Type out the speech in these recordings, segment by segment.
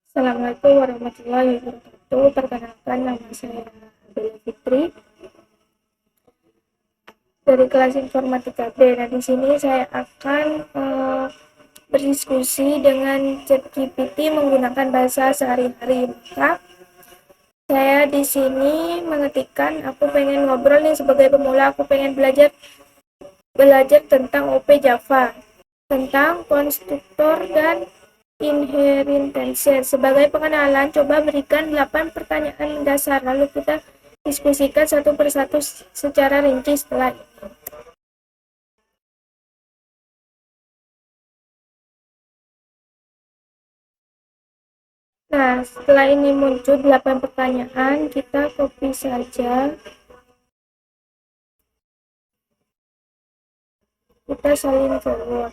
Assalamualaikum warahmatullahi wabarakatuh. Perkenalkan, nama saya Bella Fitri dari kelas Informatika B. Nah, di sini saya akan berdiskusi dengan ChatGPT menggunakan bahasa sehari-hari. Maka saya di sini mengetikkan, aku pengen ngobrol nih sebagai pemula, aku pengen belajar tentang OP Java, tentang konstruktor dan inheritance. Sebagai pengenalan, coba berikan 8 pertanyaan dasar, lalu kita diskusikan satu persatu secara rinci setelah ini. Nah, setelah ini muncul 8 pertanyaan, kita copy saja. Kita salin forward.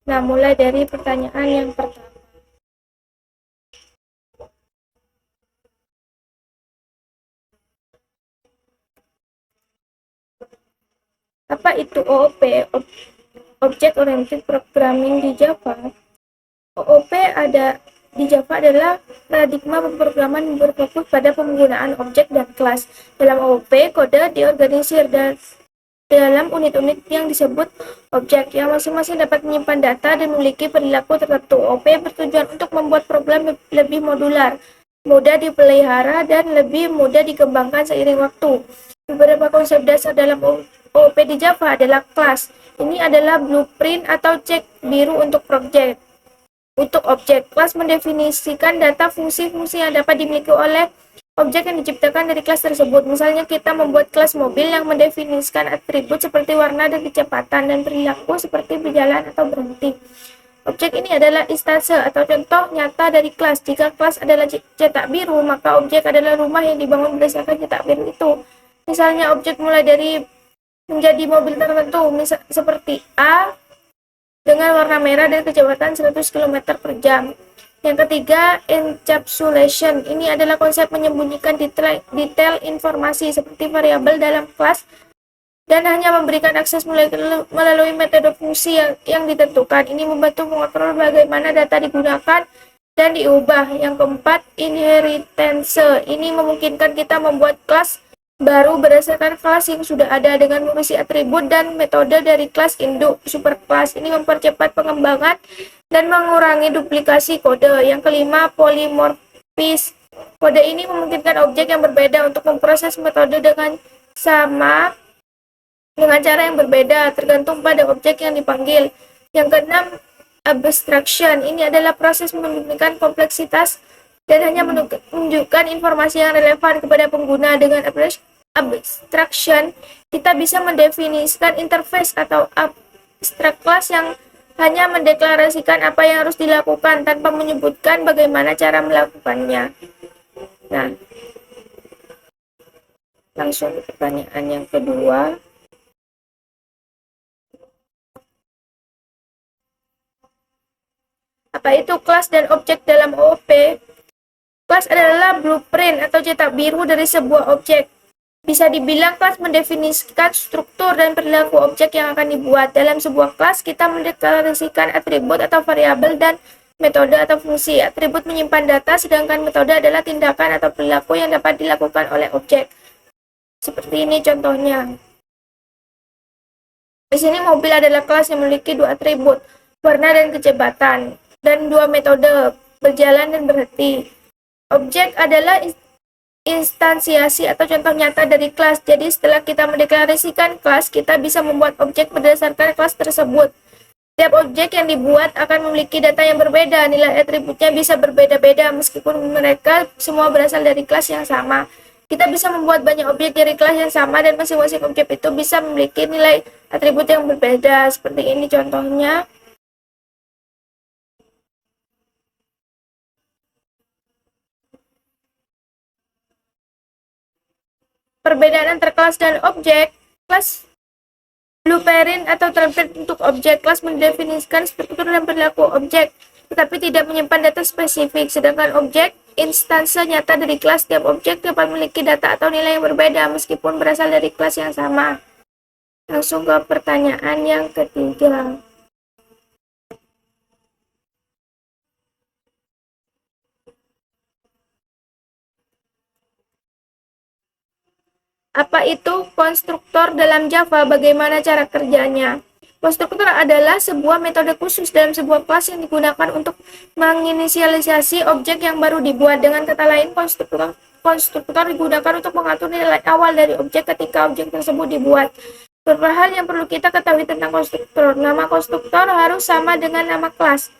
Nah, mulai dari pertanyaan yang pertama. Apa itu OOP? Object Oriented Programming di Java. OOP di Java adalah paradigma pemrograman yang berfokus pada penggunaan objek dan kelas. Dalam OOP, kode diorganisir dalam unit-unit yang disebut objek, yang masing-masing dapat menyimpan data dan memiliki perilaku tertentu. OOP bertujuan untuk membuat program lebih modular, mudah dipelihara, dan lebih mudah dikembangkan seiring waktu. Beberapa konsep dasar dalam OOP di Java adalah kelas. Ini adalah blueprint atau cek biru untuk objek. Untuk objek, kelas mendefinisikan data fungsi-fungsi yang dapat dimiliki oleh objek yang diciptakan dari kelas tersebut. Misalnya kita membuat kelas mobil yang mendefinisikan atribut seperti warna dan kecepatan, dan perilaku seperti berjalan atau berhenti. Objek ini adalah instanse atau contoh nyata dari kelas. Jika kelas adalah cetak biru, maka objek adalah rumah yang dibangun berdasarkan cetak biru itu. Misalnya objek mulai dari menjadi mobil tertentu, seperti A dengan warna merah dan kecepatan 100 km per jam. Yang ketiga, encapsulation. Ini adalah konsep menyembunyikan detail informasi seperti variabel dalam kelas dan hanya memberikan akses melalui metode fungsi yang ditentukan. Ini membantu mengontrol bagaimana data digunakan dan diubah. Yang keempat, inheritance. Ini memungkinkan kita membuat kelas baru berdasarkan kelas yang sudah ada dengan mengisi atribut dan metode dari kelas induk superclass. Ini mempercepat pengembangan dan mengurangi duplikasi kode. Yang kelima, polymorphism. Kode ini memungkinkan objek yang berbeda untuk memproses metode dengan cara yang berbeda tergantung pada objek yang dipanggil. Yang keenam, abstraction. Ini adalah proses menurunkan kompleksitas dan hanya menunjukkan informasi yang relevan kepada pengguna. Dengan abstraction, kita bisa mendefinisikan interface atau abstract class yang hanya mendeklarasikan apa yang harus dilakukan tanpa menyebutkan bagaimana cara melakukannya. Nah, langsung ke pertanyaan yang kedua. Apa itu kelas dan objek dalam OOP? Kelas adalah blueprint atau cetak biru dari sebuah objek. Bisa dibilang kelas mendefinisikan struktur dan perilaku objek yang akan dibuat. Dalam sebuah kelas, kita mendeklarasikan atribut atau variabel dan metode atau fungsi. Atribut menyimpan data, sedangkan metode adalah tindakan atau perilaku yang dapat dilakukan oleh objek. Seperti ini contohnya. Di sini mobil adalah kelas yang memiliki dua atribut, warna dan kecepatan, dan dua metode, berjalan dan berhenti. Objek adalah instansiasi atau contoh nyata dari kelas. Jadi setelah kita mendeklarasikan kelas, kita bisa membuat objek berdasarkan kelas tersebut. Setiap objek yang dibuat akan memiliki data yang berbeda. Nilai atributnya bisa berbeda-beda meskipun mereka semua berasal dari kelas yang sama. Kita bisa membuat banyak objek dari kelas yang sama dan masing-masing objek itu bisa memiliki nilai atribut yang berbeda. Seperti ini contohnya. Perbedaan antara kelas dan objek. Kelas blueprint atau template untuk objek. Kelas mendefinisikan struktur dan perilaku objek, tetapi tidak menyimpan data spesifik. Sedangkan objek, instanse nyata dari kelas. Setiap objek dapat memiliki data atau nilai yang berbeda meskipun berasal dari kelas yang sama. Langsung ke pertanyaan yang ketiga. Apa itu konstruktor dalam Java? Bagaimana cara kerjanya? Konstruktor adalah sebuah metode khusus dalam sebuah kelas yang digunakan untuk menginisialisasi objek yang baru dibuat. Dengan kata lain, konstruktor digunakan untuk mengatur nilai awal dari objek ketika objek tersebut dibuat. Beberapa hal yang perlu kita ketahui tentang konstruktor. Nama konstruktor harus sama dengan nama kelas.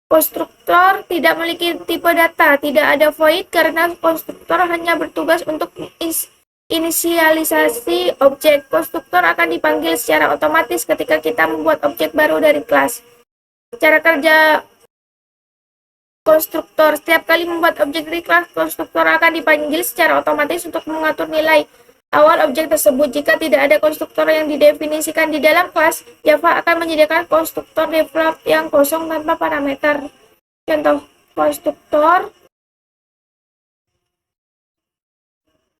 Konstruktor tidak memiliki tipe data, tidak ada void karena konstruktor hanya bertugas untuk inisialisasi objek. Konstruktor akan dipanggil secara otomatis ketika kita membuat objek baru dari kelas. Cara kerja konstruktor: setiap kali membuat objek dari kelas, konstruktor akan dipanggil secara otomatis untuk mengatur nilai awal objek tersebut. Jika tidak ada konstruktor yang didefinisikan di dalam kelas, Java akan menyediakan konstruktor default yang kosong tanpa parameter. Contoh konstruktor.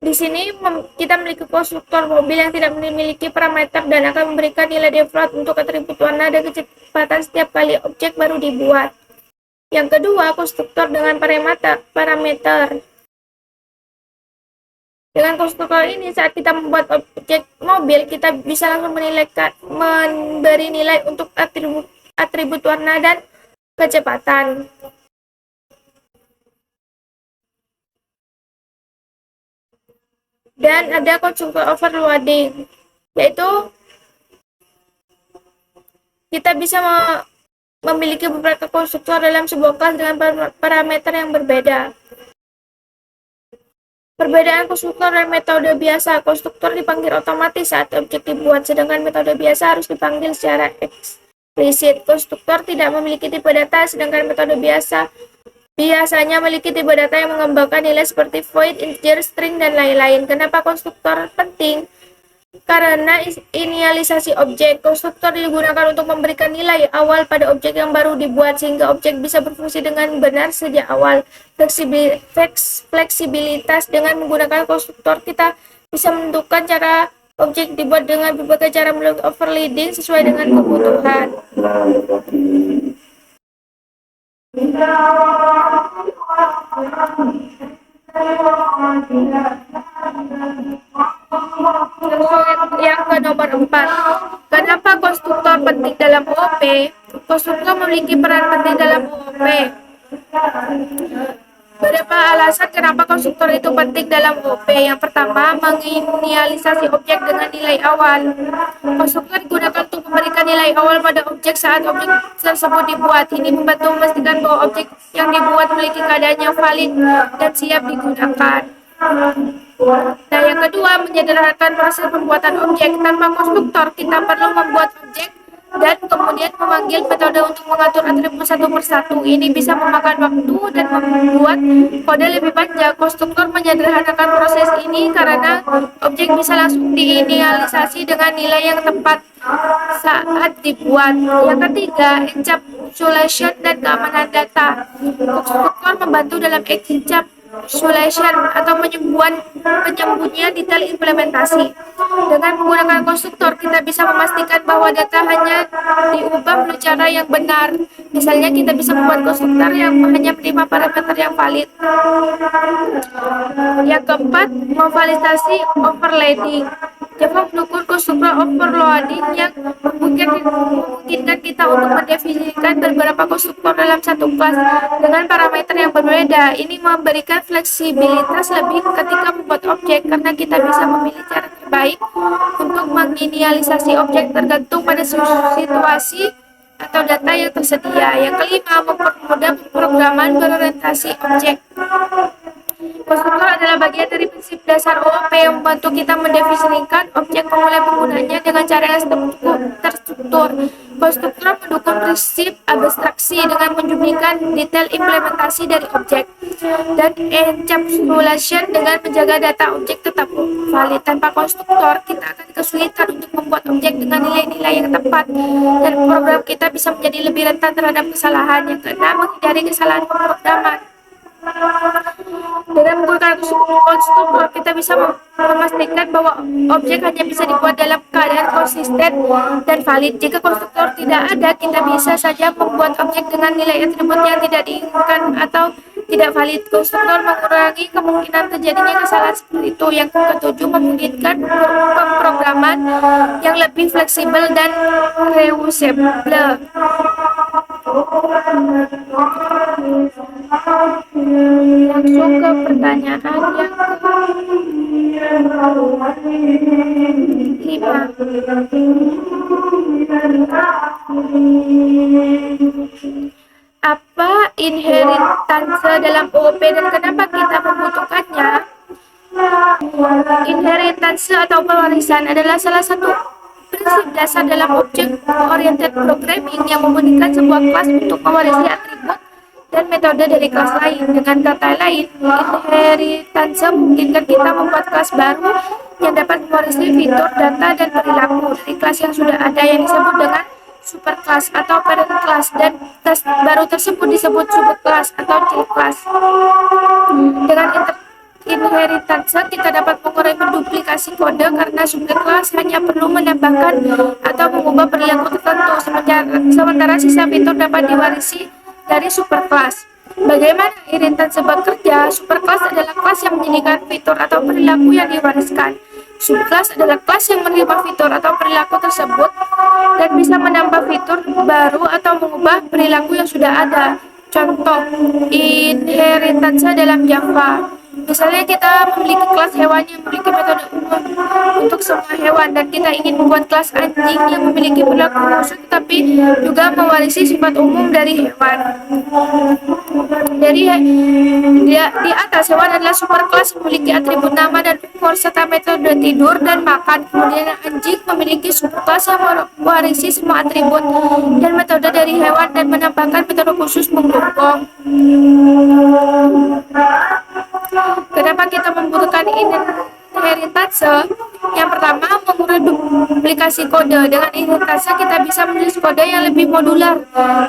Di sini kita memiliki konstruktor mobil yang tidak memiliki parameter dan akan memberikan nilai default untuk atribut warna dan kecepatan setiap kali objek baru dibuat. Yang kedua, konstruktor dengan parameter. Dengan konstruktor ini, saat kita membuat objek mobil, kita bisa langsung memberi nilai untuk atribut warna dan kecepatan. Dan ada konstruktor overloading, yaitu kita bisa memiliki beberapa konstruktor dalam sebuah kelas dengan parameter yang berbeda. Perbedaan konstruktor dan metode biasa: konstruktor dipanggil otomatis saat objek dibuat, sedangkan metode biasa harus dipanggil secara eksplisit. Konstruktor tidak memiliki tipe data, sedangkan metode biasanya memiliki tipe data yang mengembangkan nilai seperti void, integer, string, dan lain-lain. Kenapa konstruktor penting? Karena inisialisasi objek. Konstruktor digunakan untuk memberikan nilai awal pada objek yang baru dibuat sehingga objek bisa berfungsi dengan benar sejak awal. Fleksibilitas: dengan menggunakan konstruktor, kita bisa menentukan cara objek dibuat dengan berbagai cara melalui overloading sesuai dengan kebutuhan. Yang ke nomor 4, kenapa konstruktor penting dalam OOP? Konstruktor memiliki peran penting dalam OOP. Beberapa alasan kenapa konstruktor itu penting dalam OOP. Yang pertama, menginisialisasi objek dengan nilai awal. Konstruktor digunakan untuk memberikan nilai awal pada objek saat objek tersebut dibuat. Ini membantu memastikan bahwa objek yang dibuat memiliki keadaan yang valid dan siap digunakan. Nah, yang kedua, menyederhanakan proses pembuatan objek. Tanpa konstruktor, kita perlu membuat objek dan kemudian memanggil metode untuk mengatur atribut satu persatu. Ini bisa memakan waktu dan membuat kode lebih panjang. Konstruktor menyederhanakan proses ini karena objek bisa langsung diinisialisasi dengan nilai yang tepat saat dibuat. Yang ketiga, encapsulation dan keamanan data. Konstruktor membantu dalam encapsulation atau penyembunyian detail implementasi. Dengan menggunakan konstruktor, kita bisa memastikan bahwa data hanya diubah melalui cara yang benar. Misalnya, kita bisa membuat konstruktor yang hanya menerima parameter yang valid. Yang keempat, memvalidasi overloading. Java mendukung konstruktor overloading yang memungkinkan kita untuk mendefinisikan beberapa konstruktor dalam satu kelas dengan parameter yang berbeda. Ini memberikan fleksibilitas lebih ketika membuat objek karena kita bisa memilih cara terbaik untuk menginisialisasi objek tergantung pada situasi atau data yang tersedia. Yang kelima, mempermudah pemrograman berorientasi objek. Konstruktor adalah bagian dari prinsip dasar OOP yang membantu kita mendefinisikan objek memulai penggunanya dengan cara yang terstruktur. Konstruktor mendukung prinsip abstraksi dengan menjumlahkan detail implementasi dari objek, dan encapsulation dengan menjaga data objek tetap valid. Tanpa konstruktor, kita akan kesulitan untuk membuat objek dengan nilai-nilai yang tepat, dan program kita bisa menjadi lebih rentan terhadap kesalahan. Yang keenam, menghindari kesalahan pemrograman. Dengan menggunakan konstruktor, kita bisa memastikan bahwa objek hanya bisa dibuat dalam keadaan konsisten dan valid. Jika konstruktor tidak ada, kita bisa saja membuat objek dengan nilai atribut yang tidak diinginkan atau tidak valid. Konstruktor mengurangi kemungkinan terjadinya kesalahan seperti itu. Yang ketujuh, memungkinkan pemrograman yang lebih fleksibel dan reusable. Langsung ke pertanyaan yang kelima. Apa inheritance dalam OOP dan kenapa kita membutuhkannya? Inheritance atau pewarisan adalah salah satu prinsip dasar dalam object-oriented programming yang memberikan sebuah kelas untuk mewarisi atribut dan metode dari kelas lain. Dengan kata lain, inheritance memungkinkan kita membuat kelas baru yang dapat mewarisi fitur, data, dan perilaku dari kelas yang sudah ada yang disebut dengan superclass atau parent class, dan kelas baru tersebut disebut subclass atau child class. Dengan inheritance kita dapat mengurangi duplikasi kode karena subclass hanya perlu menambahkan atau mengubah perilaku tertentu, sementara sisa fitur dapat diwarisi dari superclass. Bagaimana inheritance bekerja? Superclass adalah kelas yang menjadikan fitur atau perilaku yang diwariskan. Subclass adalah kelas yang menerima fitur atau perilaku tersebut dan bisa menambah fitur baru atau mengubah perilaku yang sudah ada. Contoh inheritance dalam Java. Misalnya kita memiliki kelas hewan yang memiliki metode umum untuk semua hewan, dan kita ingin membuat kelas anjing yang memiliki perilaku khusus tetapi juga mewarisi sifat umum dari hewan. Di atas, hewan adalah superclass memiliki atribut nama dan umur serta metode tidur dan makan. Kemudian anjing memiliki subclass yang mewarisi semua atribut dan metode dari hewan dan menambahkan metode khusus menggonggong. Kenapa kita membutuhkan inheritance? Yang pertama, mengurangi duplikasi kode. Dengan inheritance kita bisa menulis kode yang lebih modular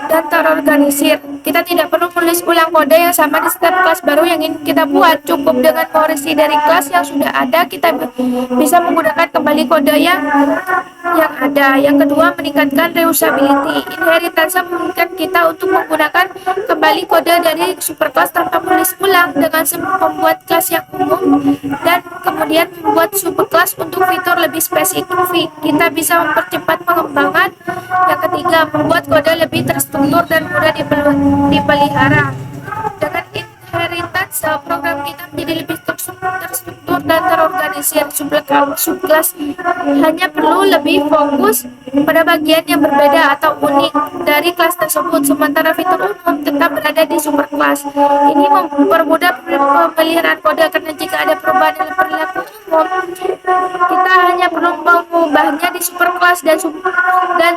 dan terorganisir. Kita tidak perlu menulis ulang kode yang sama di setiap kelas baru yang ingin kita buat. Cukup dengan mewarisi dari kelas yang sudah ada, kita bisa menggunakan kembali kode yang ada. Yang kedua, meningkatkan reusability. Inheritance memungkinkan kita untuk menggunakan kembali kode dari superclass tanpa menulis ulang. Dengan membuat kelas yang umum dan kemudian membuat subclass untuk fitur lebih spesifik, kita bisa mempercepat pengembangan. Yang ketiga, membuat kode lebih terstruktur dan mudah dipelihara. Dengan inheritance, program kita menjadi lebih terstruktur dan terorganisir. Subclass hanya perlu lebih fokus pada bagian yang berbeda atau unik dari kelas tersebut, sementara fitur umum tetap berada di superclass. Ini mempermudah pemeliharaan kode karena jika ada perubahan dalam perilaku umum, kita hanya perlu mengubahnya di superclass, dan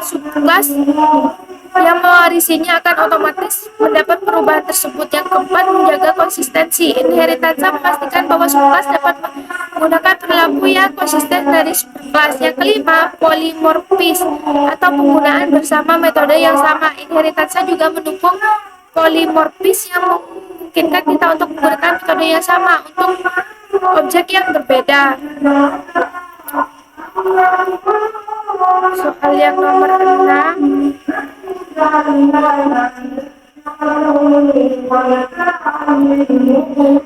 subclass yang mewarisinya akan otomatis mendapat perubahan tersebut. Yang keempat, menjaga konsistensi. Inheritance memastikan bahwa subclass dapat menggunakan perilaku yang konsisten dari subclass. Yang kelima, polymorphism atau penggunaan bersama metode yang sama. Inheritance juga mendukung polymorphism yang memungkinkan kita untuk menggunakan metode yang sama untuk objek yang berbeda. Soal yang nomor 6.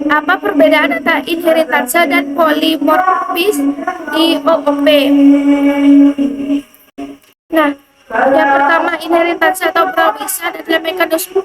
Apa perbedaan antara inheritance dan polymorphism di OOP? Nah, yang pertama, inheritance atau pewarisan adalah mekanisme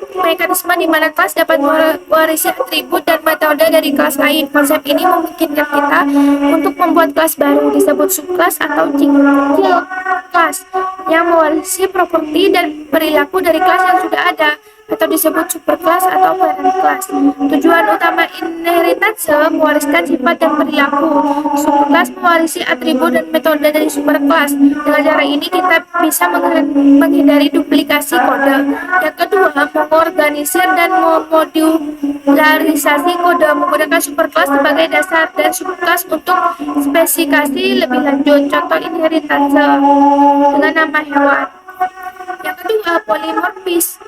di mana kelas dapat mewarisi atribut dan metode dari kelas lain. Konsep ini memungkinkan kita untuk membuat kelas baru disebut subclass atau child class yang mewarisi properti dan perilaku dari kelas yang sudah ada, atau disebut superclass atau parent class. Tujuan utama inheritance mewariskan sifat dan perilaku. Superclass mewarisi atribut dan metode dari superclass. Dengan cara ini kita bisa menghindari duplikasi kode. Yang kedua, mengorganisir dan memodularisasi kode menggunakan superclass sebagai dasar dan subclass untuk spesifikasi lebih lanjut. Contoh inheritance dengan nama hewan. Yang kedua, polymorphism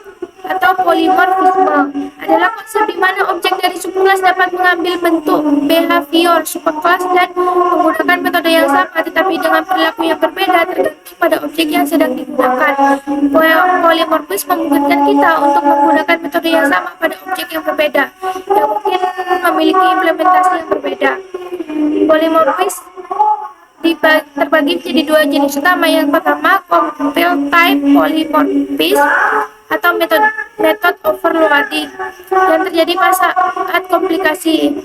atau polimorfisme adalah konsep di mana objek dari subclass dapat mengambil bentuk behavior superclass dan menggunakan metode metode yang sama tetapi dengan perilaku yang berbeda tergantung pada objek yang sedang digunakan. Polimorfis memungkinkan kita untuk menggunakan metode yang sama pada objek yang berbeda, yang mungkin memiliki implementasi yang berbeda. Polimorfis terbagi menjadi dua jenis utama. Yang pertama, compile type polymorphism atau method overloading yang terjadi pada saat kompilasi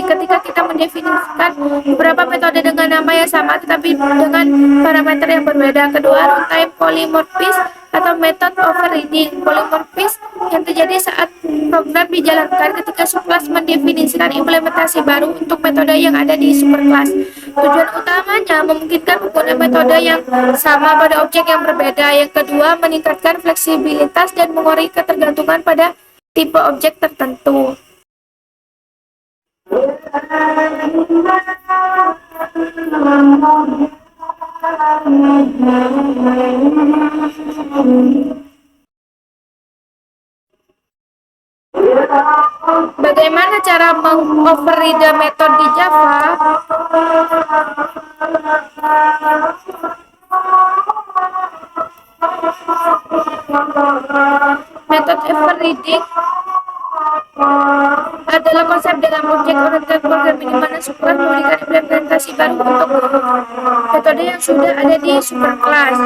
ketika kita mendefinisikan beberapa metode dengan nama yang sama tetapi dengan parameter yang berbeda. Kedua, runtime polymorphism atau method overriding polymorphism yang terjadi saat program dijalankan ketika subclass mendefinisikan implementasi baru untuk metode yang ada di superclass. Tujuan utamanya memungkinkan penggunaan metode yang sama pada objek yang berbeda. Yang kedua, meningkatkan fleksibilitas dan mengurangi ketergantungan pada tipe objek tertentu. Bagaimana cara mengoverride metode di Java? Metode overriding adalah konsep dalam objek-oriented programming di mana superclass memberikan implementasi baru untuk metode yang sudah ada di superclass.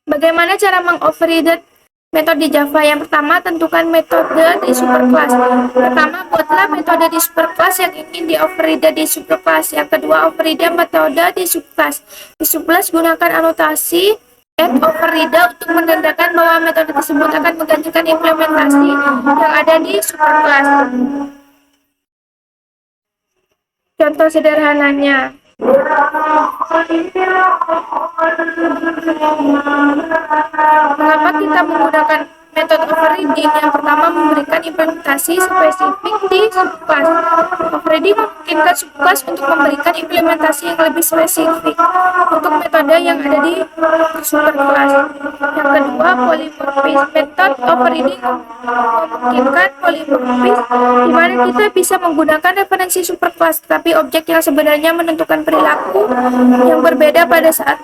Bagaimana cara mengoverride metode di Java? Yang pertama, tentukan metode di superclass. Pertama, buatlah metode di superclass yang ingin di-override di superclass. Yang kedua, override metode di subclass. Di subclass, gunakan anotasi override untuk menandakan bahwa metode tersebut akan menggantikan implementasi yang ada di superclass. Contoh sederhananya, mengapa kita menggunakan metode overriding? Yang pertama, memberikan implementasi spesifik di subclass. Overriding memungkinkan subclass untuk memberikan implementasi yang lebih spesifik untuk metode yang ada di superclass. Yang kedua, polymorphism. Method overriding memungkinkan polymorphism di mana kita bisa menggunakan referensi superclass, tapi objek yang sebenarnya menentukan perilaku yang berbeda pada saat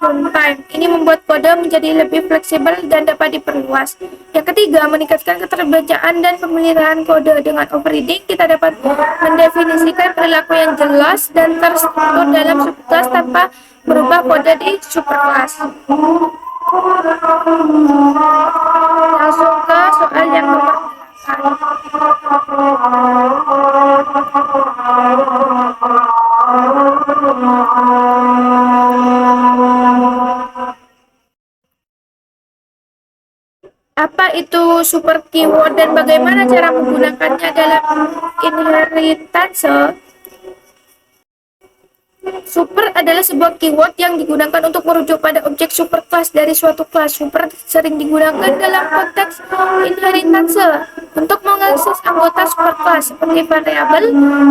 runtime. Ini membuat kode menjadi lebih fleksibel dan dapat diperluas. Yang ketiga, meningkatkan keterbacaan dan pemeliharaan kode. Dengan overriding, kita dapat mendefinisikan perilaku yang jelas dan terstruktur dalam subclass tanpa merubah kode di superclass. Langsung ke soal yang nomor 8. Apa itu super keyword dan bagaimana cara menggunakannya dalam inheritance? Super adalah sebuah keyword yang digunakan untuk merujuk pada objek superclass dari suatu kelas. Super sering digunakan dalam konteks inheritance untuk mengakses anggota superclass seperti variabel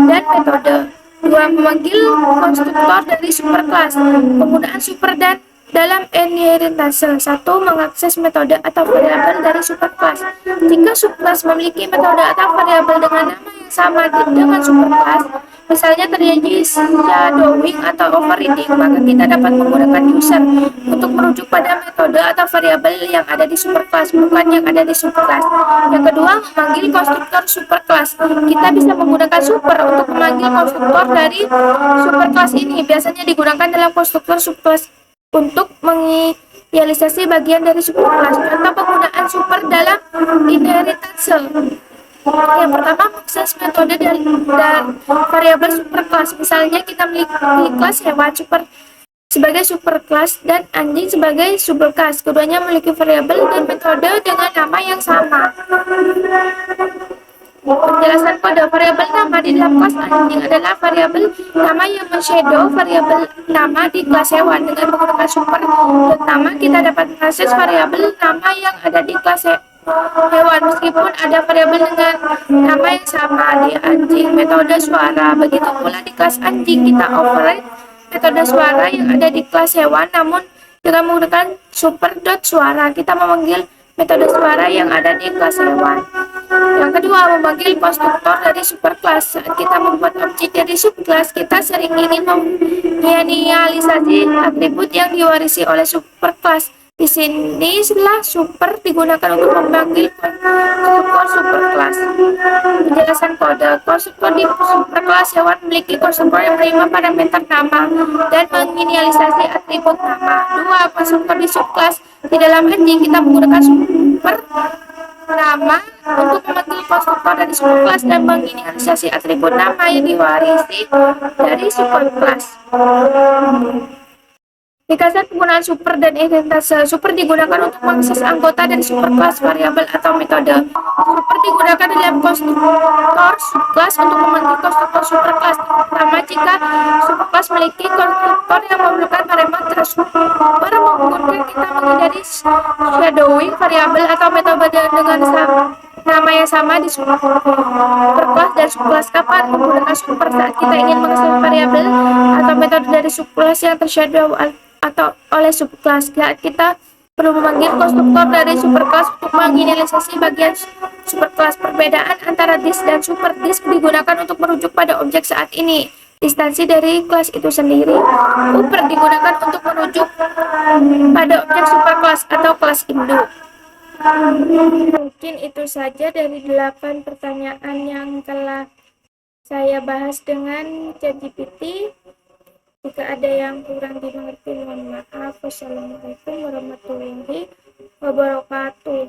dan metode. 2. Memanggil konstruktor dari superclass. Penggunaan super dan dalam inheritance. 1. Mengakses metode atau variabel dari superclass. Jika subclass memiliki metode atau variabel dengan nama yang sama dengan superclass, misalnya terjadi shadowing atau overriding, maka kita dapat menggunakan user untuk merujuk pada metode atau variabel yang ada di superclass, bukan yang ada di subclass. Yang kedua, memanggil konstruktor superclass. Kita bisa menggunakan super untuk memanggil konstruktor dari superclass ini. Biasanya digunakan dalam konstruktor subclass untuk menginisialisasi bagian dari superclass. Contoh penggunaan super dalam inheritance. Yang pertama, mengakses metode dan variabel superclass. Misalnya kita memiliki kelas hewan super sebagai superclass dan anjing sebagai subclass. Keduanya memiliki variabel dan metode dengan nama yang sama. Penjelasan kode. Variabel nama di dalam kelas anjing adalah variabel nama yang men-shadow variabel nama di kelas hewan. Dengan menggunakan super dan nama, kita dapat mengakses variabel nama yang ada di kelas hewan meskipun ada variabel dengan nama yang sama di anjing. Metode suara. Begitu pula di kelas anjing, kita override metode suara yang ada di kelas hewan, namun dengan menggunakan super.suara kita memanggil metode suara yang ada di kelas hewan. Yang kedua, memanggil konstruktor dari superclass. Saat kita membuat objek dari subclass, kita sering ingin menginisialisasi atribut yang diwarisi oleh superclass. Di sini setelah super digunakan untuk memanggil konstruktor superclass. Penjelasan kode. Konstruktor di superclass hewan memiliki konstruktor yang menerima parameter nama dan menginisialisasi atribut nama. Dua, konstruktor di subclass. Di dalam anjing kita menggunakan super nama untuk memanggil konstruktor dari superclass dan menginisialisasi atribut nama yang diwarisi dari superclass. Ringkasan penggunaan super dan identase. Super digunakan untuk mengakses anggota dari superclass, variabel, atau metode. Super digunakan dalam konstruktor subclass untuk memanggil konstruktor superclass, terutama jika superclass memiliki konstruktor yang memerlukan parameter super. Menggunakan kita menghindari shadowing variabel atau metode dengan nama yang sama di superclass dan subclass. Kapan menggunakan super? Saat kita ingin mengakses variabel atau metode dari subclass yang tershadow atau oleh subclass. Kita perlu memanggil konstruktor dari superclass untuk menginisialisasi bagian superclass. Perbedaan antara this dan super. This digunakan untuk merujuk pada objek saat ini, instansi dari kelas itu sendiri. Upper digunakan untuk merujuk pada objek superclass atau kelas induk. Mungkin itu saja dari 8 pertanyaan yang telah saya bahas dengan ChatGPT. Jika ada yang kurang dimengerti, mohon maaf. Wassalamualaikum warahmatullahi wabarakatuh.